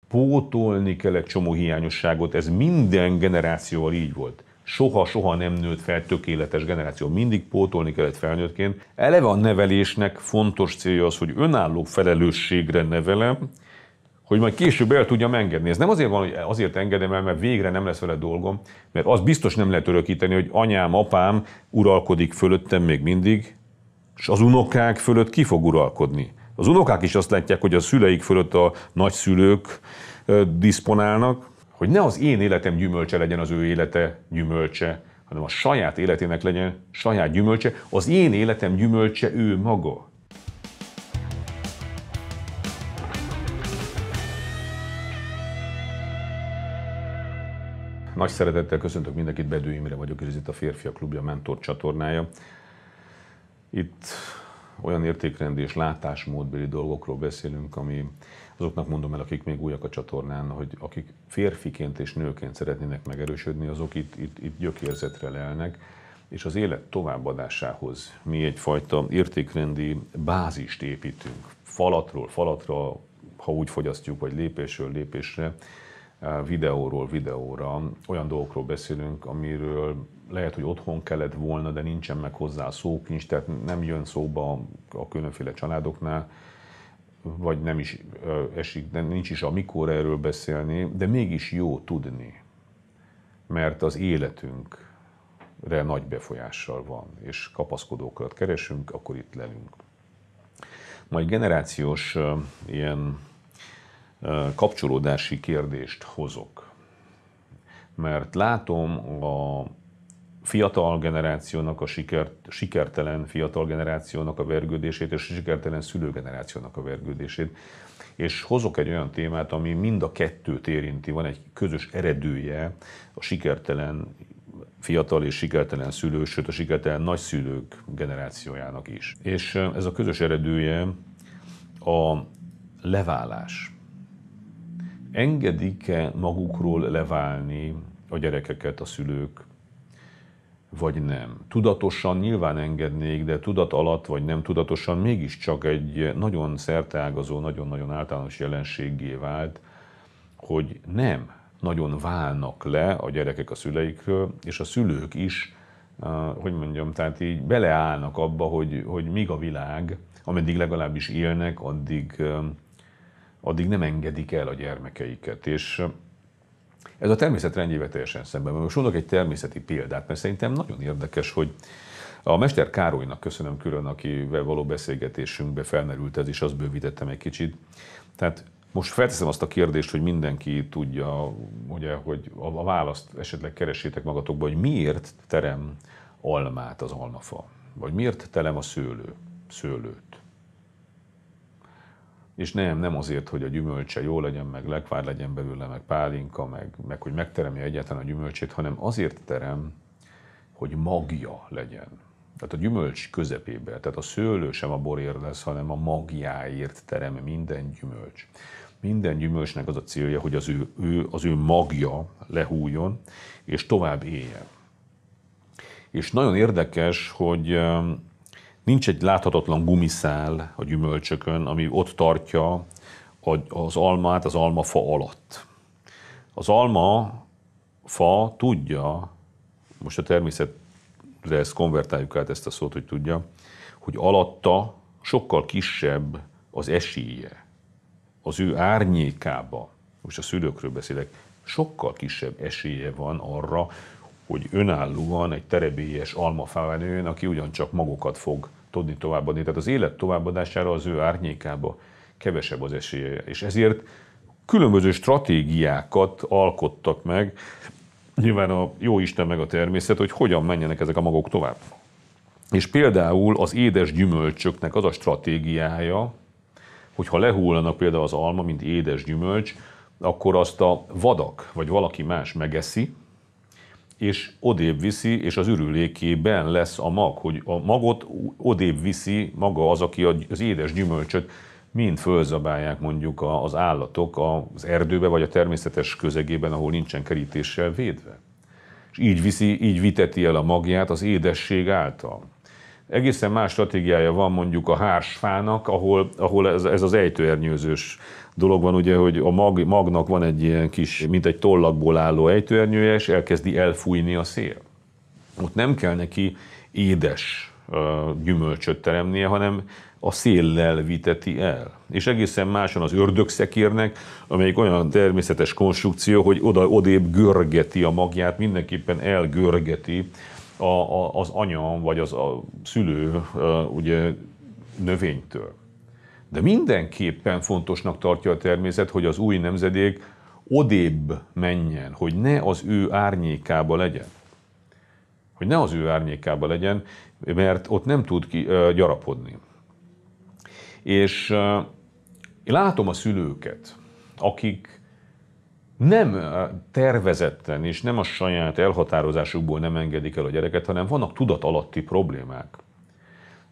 pótolni kell egy csomó hiányosságot, ez minden generációval így volt. Soha nem nőtt fel tökéletes generáció, mindig pótolni kellett felnőttként. Eleve a nevelésnek fontos célja az, hogy önálló felelősségre nevelem, hogy majd később el tudjam engedni. Ez nem azért van, hogy azért engedem el, mert végre nem lesz vele dolgom, mert az biztos nem lehet örökíteni, hogy anyám, apám uralkodik fölöttem még mindig, és az unokák fölött ki fog uralkodni. Az unokák is azt látják, hogy a szüleik fölött a nagyszülők diszponálnak, hogy ne az én életem gyümölcse legyen az ő élete gyümölcse, hanem a saját életének legyen saját gyümölcse, az én életem gyümölcse ő maga. Nagy szeretettel köszöntök mindenkit, Bedő Imre vagyok, és ez itt a Férfiak Klubja Mentor csatornája. Itt olyan értékrendi és látásmódbeli dolgokról beszélünk, ami azoknak mondom el, akik még újak a csatornán, hogy akik férfiként és nőként szeretnének megerősödni, azok itt gyökérzetre lelnek, és az élet továbbadásához mi egyfajta értékrendi bázist építünk. Falatról falatra, ha úgy fogyasztjuk, vagy lépésről lépésre, videóról videóra, olyan dolgokról beszélünk, amiről lehet, hogy otthon kellett volna, de nincsen meg hozzá a szókincs, tehát nem jön szóba a különféle családoknál, vagy nem is esik, de nincs is amikor erről beszélni, de mégis jó tudni, mert az életünkre nagy befolyással van, és kapaszkodókat keresünk, akkor itt lelünk. Majd generációs ilyen kapcsolódási kérdést hozok, mert látom a fiatal generációnak, a sikertelen fiatal generációnak a vergődését, és a sikertelen szülőgenerációnak a vergődését, és hozok egy olyan témát, ami mind a kettőt érinti, van egy közös eredője a sikertelen fiatal és sikertelen szülő, sőt a sikertelen nagyszülők generációjának is. És ez a közös eredője a leválás. Engedik-e magukról leválni a gyerekeket a szülők, vagy nem? Tudatosan nyilván engednék, de tudat alatt, vagy nem tudatosan mégiscsak egy nagyon szerteágazó, nagyon-nagyon általános jelenséggé vált, hogy nem nagyon válnak le a gyerekek a szüleikről, és a szülők is, hogy mondjam, tehát így beleállnak abba, hogy míg a világ, ameddig legalábbis élnek, addig nem engedik el a gyermekeiket. És ez a természet rendjével teljesen szemben. Most mondok egy természeti példát, mert szerintem nagyon érdekes, hogy a Mester Károlynak köszönöm külön, akivel való beszélgetésünkbe felmerült ez, és azt bővítettem egy kicsit. Tehát most felteszem azt a kérdést, hogy mindenki tudja, ugye, hogy a választ esetleg keressétek magatokba, hogy miért terem almát az almafa, vagy miért terem a szőlőt. És nem azért, hogy a gyümölcse jó legyen, meg lekvár legyen belőle, meg pálinka, meg hogy megteremje egyáltalán a gyümölcsét, hanem azért terem, hogy magja legyen. Tehát a gyümölcs közepébe, tehát a szőlő sem a borért lesz, hanem a magjáért terem minden gyümölcs. Minden gyümölcsnek az a célja, hogy az ő magja lehújjon, és tovább éljen. És nagyon érdekes, hogy nincs egy láthatatlan gumiszál a gyümölcsökön, ami ott tartja az almát az almafa alatt. Az almafa tudja, most a természetre ezt konvertáljuk át ezt a szót, hogy tudja, hogy alatta sokkal kisebb az esélye. Az ő árnyékába, most a szülőkről beszélek, sokkal kisebb esélye van arra, hogy önállóan egy terebélyes almafává nőjön, aki ugyancsak magokat fog tudni továbbadni. Tehát az élet továbbadására az ő árnyékába kevesebb az esélye. És ezért különböző stratégiákat alkottak meg, nyilván a jóisten meg a természet, hogy hogyan menjenek ezek a magok tovább. És például az édes gyümölcsöknek az a stratégiája, hogy ha lehullanak például az alma, mint édes gyümölcs, akkor azt a vadak, vagy valaki más megeszi, és odébb viszi, és az ürülékében lesz a mag, hogy a magot odébb viszi maga az, aki az édes gyümölcsöt mind fölzabálják mondjuk az állatok az erdőbe, vagy a természetes közegében, ahol nincsen kerítéssel védve. És így viteti el a magját az édesség által. Egészen más stratégiája van mondjuk a hársfának, ahol ez az ejtőernyőzős dolog van, ugye, hogy a magnak van egy ilyen kis, mint egy tollakból álló ejtőernyője, és elkezdi elfújni a szél. Ott nem kell neki édes gyümölcsöt teremnie, hanem a széllel viteti el. És egészen máson az ördögszekérnek, amelyik olyan természetes konstrukció, hogy odébb görgeti a magját, mindenképpen elgörgeti az anya vagy a szülő ugye, növénytől. De mindenképpen fontosnak tartja a természet, hogy az új nemzedék odébb menjen, hogy ne az ő árnyékába legyen. Hogy ne az ő árnyékába legyen, mert ott nem tud gyarapodni. És én látom a szülőket, akik nem tervezetten és nem a saját elhatározásukból nem engedik el a gyereket, hanem vannak tudatalatti problémák.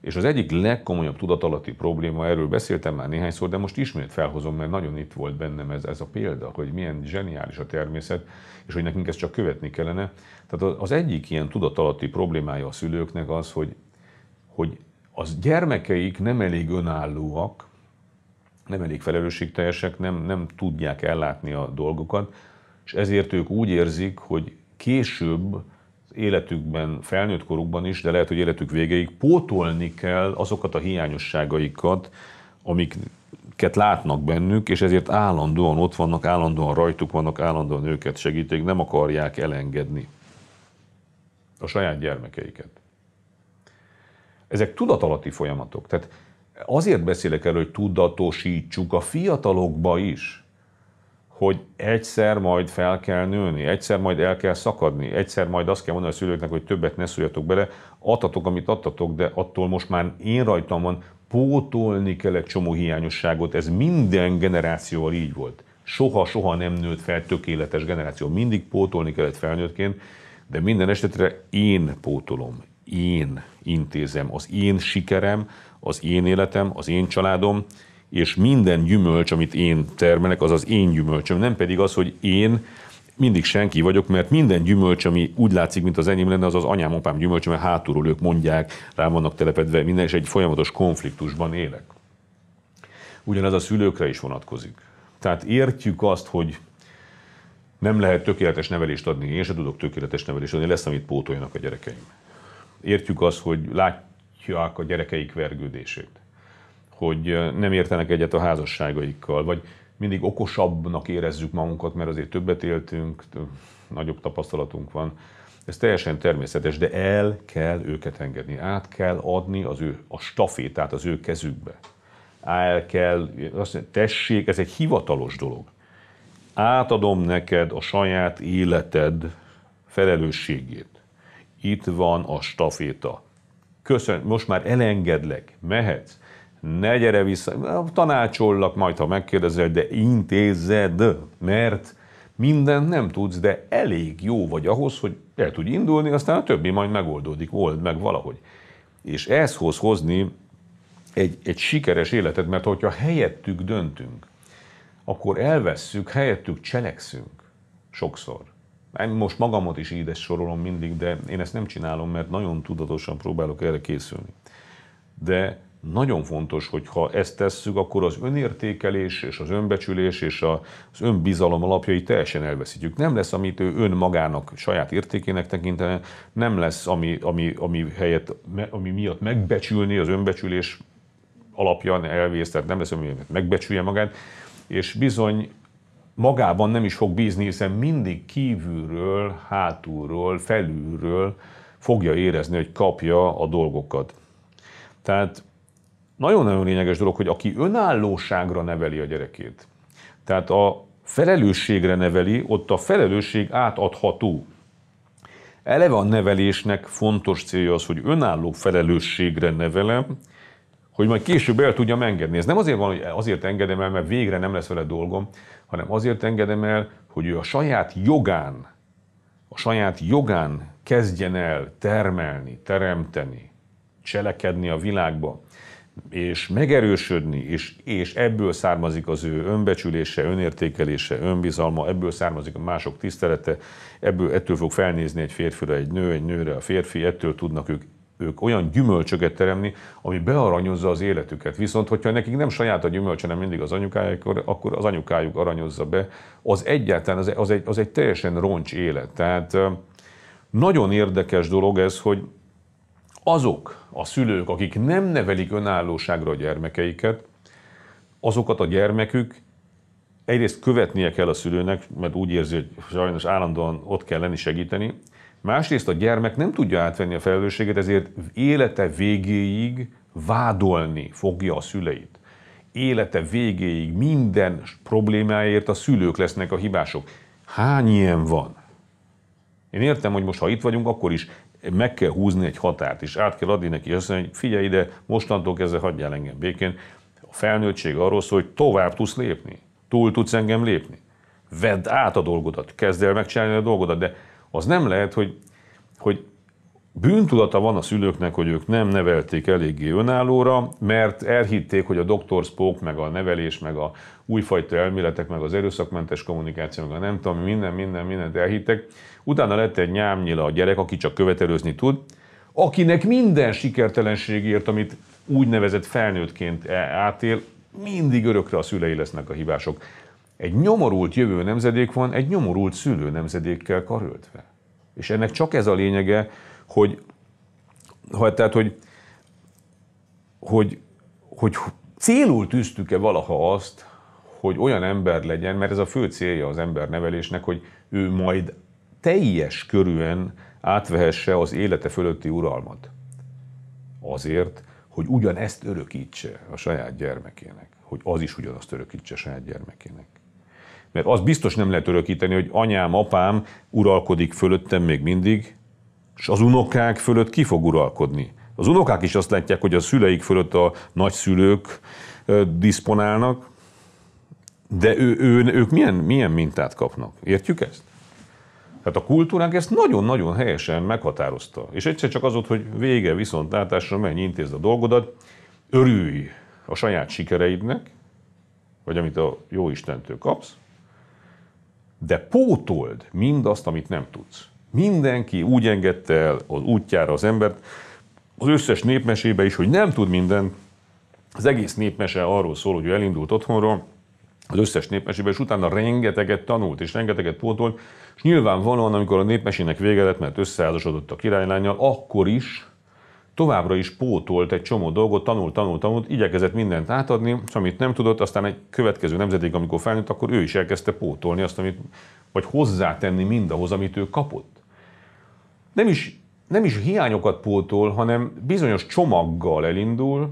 És az egyik legkomolyabb tudatalatti probléma, erről beszéltem már néhányszor, de most ismét felhozom, mert nagyon itt volt bennem ez a példa, hogy milyen zseniális a természet, és hogy nekünk ezt csak követni kellene. Tehát az egyik ilyen tudatalatti problémája a szülőknek az, hogy az gyermekeik nem elég önállóak, nem elég felelősségteljesek, nem tudják ellátni a dolgokat, és ezért ők úgy érzik, hogy később életükben, felnőtt korukban is, de lehet, hogy életük végéig pótolni kell azokat a hiányosságaikat, amiket látnak bennük, és ezért állandóan ott vannak, állandóan rajtuk vannak, állandóan őket segítik, nem akarják elengedni a saját gyermekeiket. Ezek tudatalatti folyamatok. Tehát azért beszélek erről, hogy tudatosítsuk a fiatalokba is, hogy egyszer majd fel kell nőni, egyszer majd el kell szakadni, egyszer majd azt kell mondani a szülőknek, hogy többet ne szóljatok bele, adtatok, amit adtatok, de attól most már én rajtam van, pótolni kell egy csomó hiányosságot, ez minden generációval így volt. Soha nem nőtt fel tökéletes generáció, mindig pótolni kellett felnőttként, de minden esetre én pótolom, én intézem, az én sikerem, az én életem, az én családom, és minden gyümölcs, amit én termelek, az az én gyümölcsöm, nem pedig az, hogy én mindig senki vagyok, mert minden gyümölcs, ami úgy látszik, mint az enyém lenne, az az anyám, apám gyümölcsöm, mert hátulról ők mondják, rám vannak telepedve, minden, és egy folyamatos konfliktusban élek. Ugyanez a szülőkre is vonatkozik. Tehát értjük azt, hogy nem lehet tökéletes nevelést adni, én sem tudok tökéletes nevelést adni, lesz, amit pótoljanak a gyerekeim. Értjük azt, hogy látják a gyerekeik vergődését, hogy nem értenek egyet a házasságaikkal, vagy mindig okosabbnak érezzük magunkat, mert azért többet éltünk, nagyobb tapasztalatunk van. Ez teljesen természetes, de el kell őket engedni, át kell adni a stafétát az ő kezükbe. El kell, azt mondja, tessék, ez egy hivatalos dolog. Átadom neked a saját életed felelősségét. Itt van a staféta. Köszönöm, most már elengedlek, mehetsz. Ne gyere vissza, tanácsollak majd, ha megkérdezel, de intézzed, mert mindent nem tudsz, de elég jó vagy ahhoz, hogy el tudj indulni, aztán a többi majd megoldódik, old meg valahogy. És ez hoz hozni egy sikeres életet, mert hogyha helyettük döntünk, akkor elvesszük, helyettük cselekszünk sokszor. Én most magamot is ide sorolom mindig, de én ezt nem csinálom, mert nagyon tudatosan próbálok erre készülni. De nagyon fontos, hogy ha ezt tesszük, akkor az önértékelés és az önbecsülés és az önbizalom alapjai teljesen elveszítjük. Nem lesz, amit ő önmagának saját értékének tekintene, nem lesz, ami miatt megbecsülni, az önbecsülés alapján elvész, tehát nem lesz, ami megbecsülje magát, és bizony magában nem is fog bízni, hiszen mindig kívülről, hátulról, felülről fogja érezni, hogy kapja a dolgokat. Tehát nagyon-nagyon lényeges dolog, hogy aki önállóságra neveli a gyerekét, tehát a felelősségre neveli, ott a felelősség átadható. Eleve a nevelésnek fontos célja az, hogy önálló felelősségre nevelem, hogy majd később el tudjam engedni. Ez nem azért van, hogy azért engedem el, mert végre nem lesz vele dolgom, hanem azért engedem el, hogy ő a saját jogán kezdjen el termelni, teremteni, cselekedni a világba, és megerősödni, és ebből származik az ő önbecsülése, önértékelése, önbizalma, ebből származik a mások tisztelete, ettől fog felnézni egy férfira egy nőre a férfi, ettől tudnak ők ők olyan gyümölcsöket teremni, ami bearanyozza az életüket. Viszont, hogyha nekik nem saját a gyümölcs, hanem mindig az anyukájuk, akkor az anyukájuk aranyozza be. Az egyáltalán, az egy teljesen roncs élet. Tehát nagyon érdekes dolog ez, hogy azok a szülők, akik nem nevelik önállóságra a gyermekeiket, azokat a gyermekük egyrészt követnie kell a szülőnek, mert úgy érzi, hogy sajnos állandóan ott kell lenni, segíteni. Másrészt a gyermek nem tudja átvenni a felelősséget, ezért élete végéig vádolni fogja a szüleit. Élete végéig minden problémáért a szülők lesznek a hibások. Hány ilyen van? Én értem, hogy most, ha itt vagyunk, akkor is meg kell húzni egy határt, és át kell adni neki, azt mondani, hogy figyelj ide, mostantól kezdve hagyjál engem békén. A felnőttség arról szól, hogy tovább tudsz lépni, túl tudsz engem lépni. Vedd át a dolgodat, kezd el megcsinálni a dolgodat, de az nem lehet, hogy bűntudata van a szülőknek, hogy ők nem nevelték eléggé önállóra, mert elhitték, hogy a Dr. Spock, meg a nevelés, meg a újfajta elméletek, meg az erőszakmentes kommunikáció, meg a nem tudom, mindent elhittek. Utána lett egy nyámnyila a gyerek, aki csak követelőzni tud, akinek minden sikertelenségért, amit úgynevezett felnőttként átél, mindig örökre a szülei lesznek a hibások. Egy nyomorult jövő nemzedék van, egy nyomorult szülő nemzedékkel karöltve. És ennek csak ez a lényege, hogy célul tűztük-e valaha azt, hogy olyan ember legyen, mert ez a fő célja az embernevelésnek, hogy ő majd teljes körűen átvehesse az élete fölötti uralmat. Azért, hogy ugyanezt örökítse a saját gyermekének. Hogy az is ugyanazt örökítse a saját gyermekének. Mert az biztos nem lehet örökíteni, hogy anyám, apám uralkodik fölöttem még mindig, és az unokák fölött ki fog uralkodni. Az unokák is azt látják, hogy a szüleik fölött a nagyszülők diszponálnak, de ők milyen mintát kapnak? Értjük ezt? Tehát a kultúránk ezt nagyon-nagyon helyesen meghatározta. És egyszer csak az volt, hogy vége, viszontlátásra menj, intézd a dolgodat, örülj a saját sikereidnek, vagy amit a Jóistentől kapsz, de pótold mindazt, amit nem tudsz. Mindenki úgy engedte el az útjára az embert, az összes népmesébe is, hogy nem tud mindent. Az egész népmese arról szól, hogy ő elindult otthonról, az összes népmesébe, és utána rengeteget tanult, és rengeteget pótolt, és nyilvánvalóan, amikor a népmesének vége lett, mert összeházasodott a királylánnyal, akkor is továbbra is pótolt egy csomó dolgot, tanult, igyekezett mindent átadni, és amit nem tudott, aztán egy következő nemzedék, amikor felnőtt, akkor ő is elkezdte pótolni azt, vagy hozzátenni mindahhoz, amit ő kapott. Nem is hiányokat pótol, hanem bizonyos csomaggal elindul,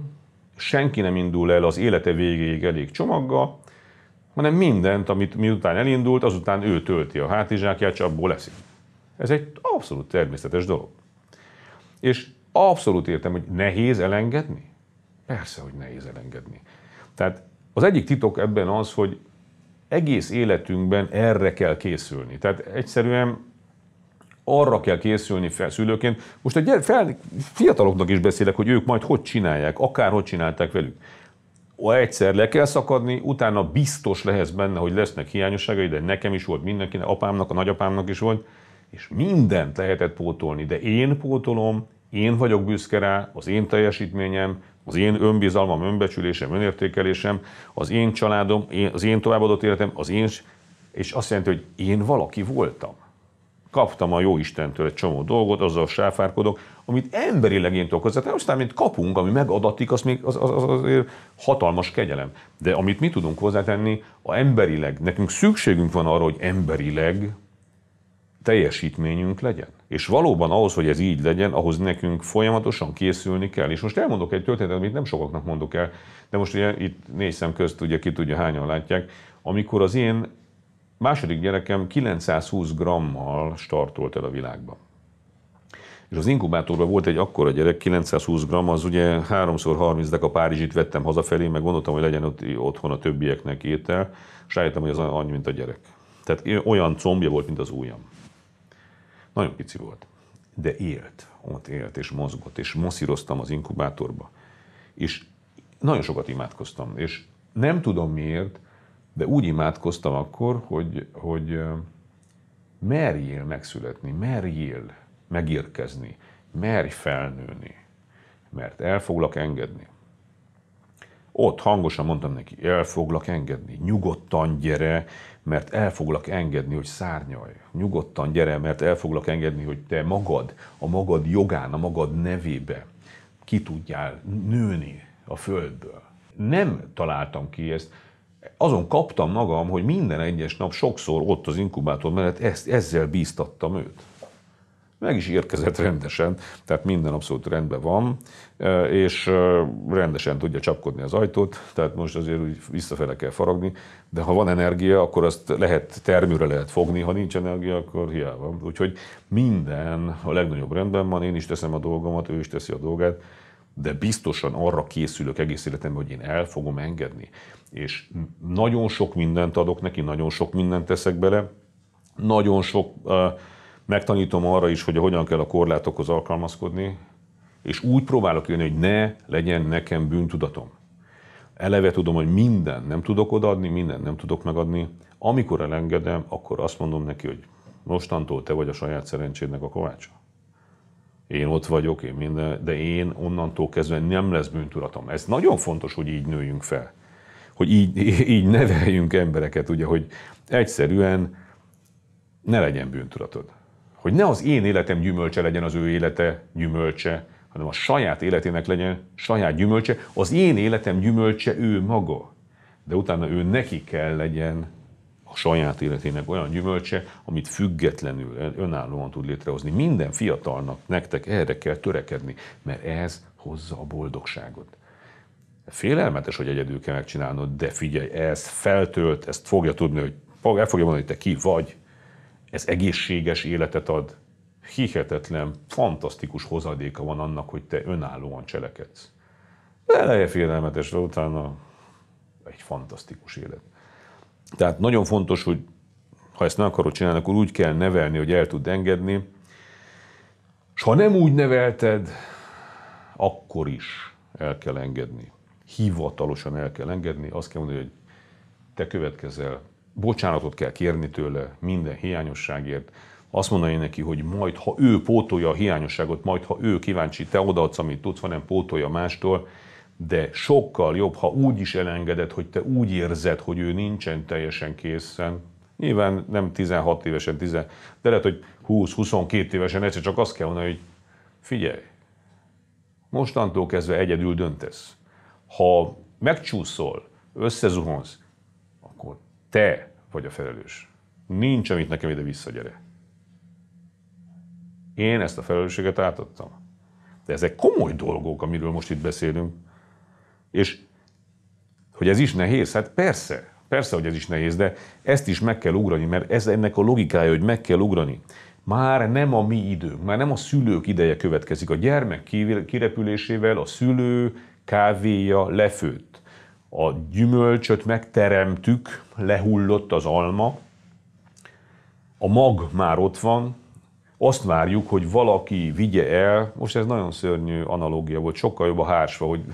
senki nem indul el az élete végéig elég csomaggal, hanem mindent, amit miután elindult, azután ő tölti a hátizsákját, és abból leszik. Ez egy abszolút természetes dolog. És abszolút értem, hogy nehéz elengedni? Persze, hogy nehéz elengedni. Tehát az egyik titok ebben az, hogy egész életünkben erre kell készülni. Tehát egyszerűen arra kell készülni szülőként. Most fiataloknak is beszélek, hogy ők majd hogy csinálják, akárhogy csinálták velük. Egyszer le kell szakadni, utána biztos lehetsz benne, hogy lesznek hiányosságai, de nekem is volt, mindenkinek, apámnak, a nagyapámnak is volt, és mindent lehetett pótolni, de én pótolom, én vagyok büszke rá, az én teljesítményem, az én önbizalmam, önbecsülésem, önértékelésem, az én családom, az én továbbadott életem, és azt jelenti, hogy én valaki voltam. Kaptam a Jóistentől egy csomó dolgot, azzal sáfárkodok, amit emberileg én tudok hozzátenni, aztán, mint kapunk, ami megadatik, az azért hatalmas kegyelem. De amit mi tudunk hozzátenni, emberileg, nekünk szükségünk van arra, hogy emberileg teljesítményünk legyen. És valóban ahhoz, hogy ez így legyen, ahhoz nekünk folyamatosan készülni kell. És most elmondok egy történetet, amit nem sokaknak mondok el, de most ugye itt négy szem közt ugye ki tudja, hányan látják, amikor az én második gyerekem 920 grammal startolt el a világban. És az inkubátorban volt egy akkora gyerek, 920 gram, az ugye 3x30 deka Párizsit vettem hazafelé, meg gondoltam, hogy legyen ott otthon a többieknek étel, és rájöttem, hogy az annyi, mint a gyerek. Tehát olyan combja volt, mint az ujjam. Nagyon pici volt. De ott élt, és mozgott, és masszíroztam az inkubátorba. És nagyon sokat imádkoztam, és nem tudom miért, de úgy imádkoztam akkor, hogy merjél megszületni, merjél megérkezni, merj felnőni, mert el foglak engedni. Ott hangosan mondtam neki, el foglak engedni, nyugodtan gyere, mert el foglak engedni, hogy szárnyalj. Nyugodtan gyere, mert el foglak engedni, hogy te magad, a magad jogán, a magad nevébe ki tudjál nőni a földből. Nem találtam ki ezt. Azon kaptam magam, hogy minden egyes nap sokszor ott az inkubátor mellett ezzel bíztattam őt. Meg is érkezett rendesen, tehát minden abszolút rendben van, és rendesen tudja csapkodni az ajtót, tehát most azért úgy visszafele kell faragni, de ha van energia, akkor azt termőre lehet fogni, ha nincs energia, akkor hiába. Úgyhogy minden a legnagyobb rendben van, én is teszem a dolgomat, ő is teszi a dolgát, de biztosan arra készülök egész életemben, hogy én el fogom engedni. És nagyon sok mindent adok neki, nagyon sok mindent teszek bele, nagyon sok... Megtanítom arra is, hogy hogyan kell a korlátokhoz alkalmazkodni, és úgy próbálok élni, hogy ne legyen nekem bűntudatom. Eleve tudom, hogy minden nem tudok odaadni, minden nem tudok megadni. Amikor elengedem, akkor azt mondom neki, hogy mostantól te vagy a saját szerencsédnek a kovácsa. Én ott vagyok, én minden, de én onnantól kezdve nem lesz bűntudatom. Ez nagyon fontos, hogy így nőjünk fel. Hogy így neveljünk embereket, ugye, hogy egyszerűen ne legyen bűntudatod. Hogy ne az én életem gyümölcse legyen az ő élete gyümölcse, hanem a saját életének legyen saját gyümölcse, az én életem gyümölcse ő maga. De utána ő neki kell legyen a saját életének olyan gyümölcse, amit függetlenül, önállóan tud létrehozni. Minden fiatalnak, nektek erre kell törekedni, mert ez hozza a boldogságot. Félelmetes, hogy egyedül kell megcsinálnod, de figyelj, ez feltölt, ezt fogja tudni, hogy el fogja mondani, hogy te ki vagy, ez egészséges életet ad, hihetetlen, fantasztikus hozadéka van annak, hogy te önállóan cselekedsz. Eleje félelmetes, de utána egy fantasztikus élet. Tehát nagyon fontos, hogy ha ezt nem akarod csinálni, akkor úgy kell nevelni, hogy el tudd engedni, és ha nem úgy nevelted, akkor is el kell engedni. Hivatalosan el kell engedni, azt kell mondani, hogy te következel, bocsánatot kell kérni tőle minden hiányosságért, azt mondani neki, hogy majd, ha ő pótolja a hiányosságot, majd, ha ő kíváncsi, te odaadsz, amit tudsz, hanem pótolja mástól, de sokkal jobb, ha úgy is elengeded, hogy te úgy érzed, hogy ő nincsen teljesen készen. Nyilván nem 16 évesen, de lehet, hogy 20-22 évesen egyszer csak azt kell mondani, hogy figyelj, mostantól kezdve egyedül döntesz. Ha megcsúszol, összezuhansz, akkor te vagy a felelős. Nincs, amit nekem ide visszagyere. Én ezt a felelősséget átadtam. De ezek komoly dolgok, amiről most itt beszélünk. És hogy ez is nehéz? Hát persze, hogy ez is nehéz, de ezt is meg kell ugrani, mert ez ennek a logikája, hogy meg kell ugrani. Már nem a mi időnk, már nem a szülők ideje következik. A gyermek kirepülésével a szülő kávéja lefőtt. A gyümölcsöt megteremtük, lehullott az alma, a mag már ott van, azt várjuk, hogy valaki vigye el, most ez nagyon szörnyű analógia volt, sokkal jobb a hársfa, hogy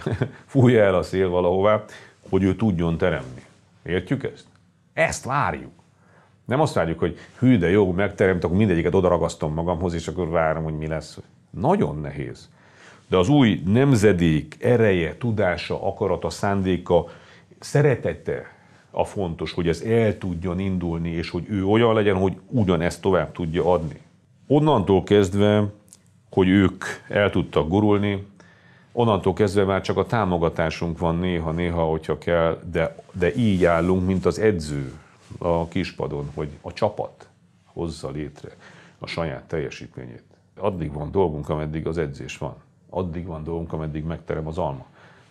fújja el a szél valahová, hogy ő tudjon teremni. Értjük ezt? Ezt várjuk. Nem azt várjuk, hogy hű, de jó, megteremt, akkor mindegyiket odaragasztom magamhoz, és akkor várom, hogy mi lesz. Nagyon nehéz. De az új nemzedék ereje, tudása, akarata, szándéka, szeretete a fontos, hogy ez el tudjon indulni, és hogy ő olyan legyen, hogy ugyanezt tovább tudja adni. Onnantól kezdve, hogy ők el tudtak gurulni, onnantól kezdve már csak a támogatásunk van néha, hogyha kell, de így állunk, mint az edző a kispadon, hogy a csapat hozza létre a saját teljesítményét. Addig van dolgunk, ameddig az edzés van. Addig van dolgunk, ameddig megterem az alma.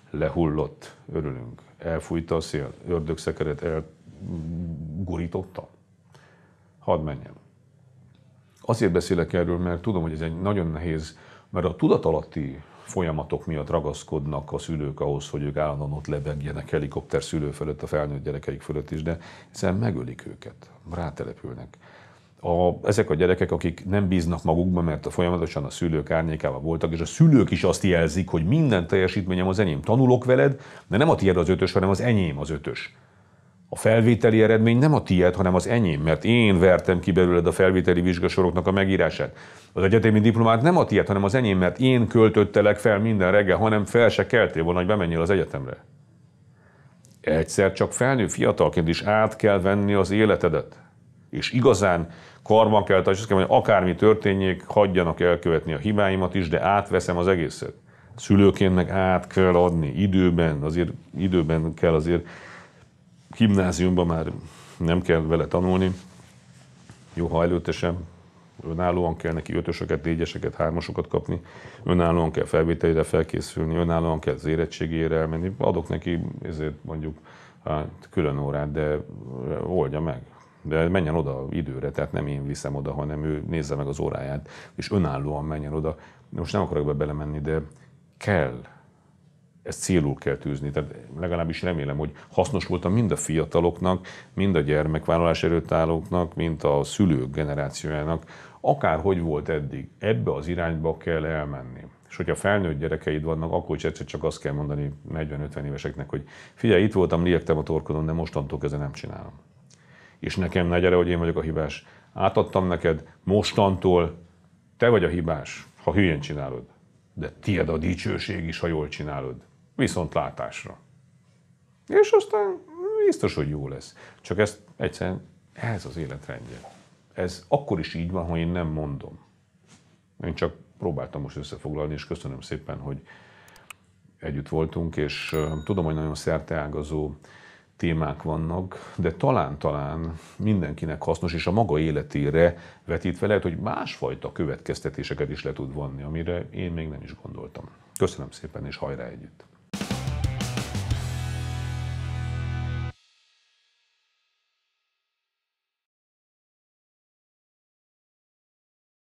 Lehullott, örülünk. Elfújta a szél, ördögszekeret elgurította. Hadd menjen. Azért beszélek erről, mert tudom, hogy ez egy nagyon nehéz, mert a tudatalatti folyamatok miatt ragaszkodnak a szülők ahhoz, hogy ők állandóan ott lebegjenek helikopter szülő fölött, a felnőtt gyerekeik fölött is, de hiszen megölik őket, rátelepülnek. Ezek a gyerekek, akik nem bíznak magukban, mert folyamatosan a szülők árnyékában voltak, és a szülők is azt jelzik, hogy minden teljesítményem az enyém. Tanulok veled, de nem a tiéd az ötös, hanem az enyém az ötös. A felvételi eredmény nem a tiéd, hanem az enyém, mert én vertem ki belőled a felvételi vizsgasoroknak a megírását. Az egyetemi diplomát nem a tiéd, hanem az enyém, mert én költöttelek fel minden reggel, hanem fel se keltél volna, hogy bemenjél az egyetemre. Egyszer csak felnő fiatalként is át kell venni az életedet. És igazán karban kell tartani, hogy akármi történjék, hagyjanak elkövetni a hibáimat is, de átveszem az egészet. Szülőként meg át kell adni, időben kell azért, gimnáziumban már nem kell vele tanulni, jó, ha előtte sem, önállóan kell neki 5-ösöket, 4-eseket, 3-asokat kapni, önállóan kell felvételire felkészülni, önállóan kell az érettségére elmenni, adok neki ezért mondjuk külön órát, de oldja meg. De menjen oda időre, tehát nem én viszem oda, hanem ő nézze meg az óráját, és önállóan menjen oda. Most nem akarok belemenni, de kell. Ezt célul kell tűzni. Tehát legalábbis remélem, hogy hasznos voltam mind a fiataloknak, mind a gyermekvállalás előtt állóknak, mind a szülők generációjának. Akárhogy volt eddig, ebbe az irányba kell elmenni. És hogyha felnőtt gyerekeid vannak, akkor is egyszer csak azt kell mondani 40-50 éveseknek, hogy figyelj, itt voltam, liegtem a torkodon, de mostantól kezdve nem csinálom. És nekem ne gyere, hogy én vagyok a hibás. Átadtam neked, mostantól te vagy a hibás, ha hülyén csinálod. De tiéd a dicsőség is, ha jól csinálod. Viszontlátásra. És aztán biztos, hogy jó lesz. Csak ez egyszerűen, ez az életrendje. Ez akkor is így van, ha én nem mondom. Én csak próbáltam most összefoglalni, és köszönöm szépen, hogy együtt voltunk, és tudom, hogy nagyon szerteágazó témák vannak, de talán mindenkinek hasznos, és a maga életére vetítve lehet, hogy másfajta következtetéseket is le tud vonni, amire én még nem is gondoltam. Köszönöm szépen, és hajrá együtt!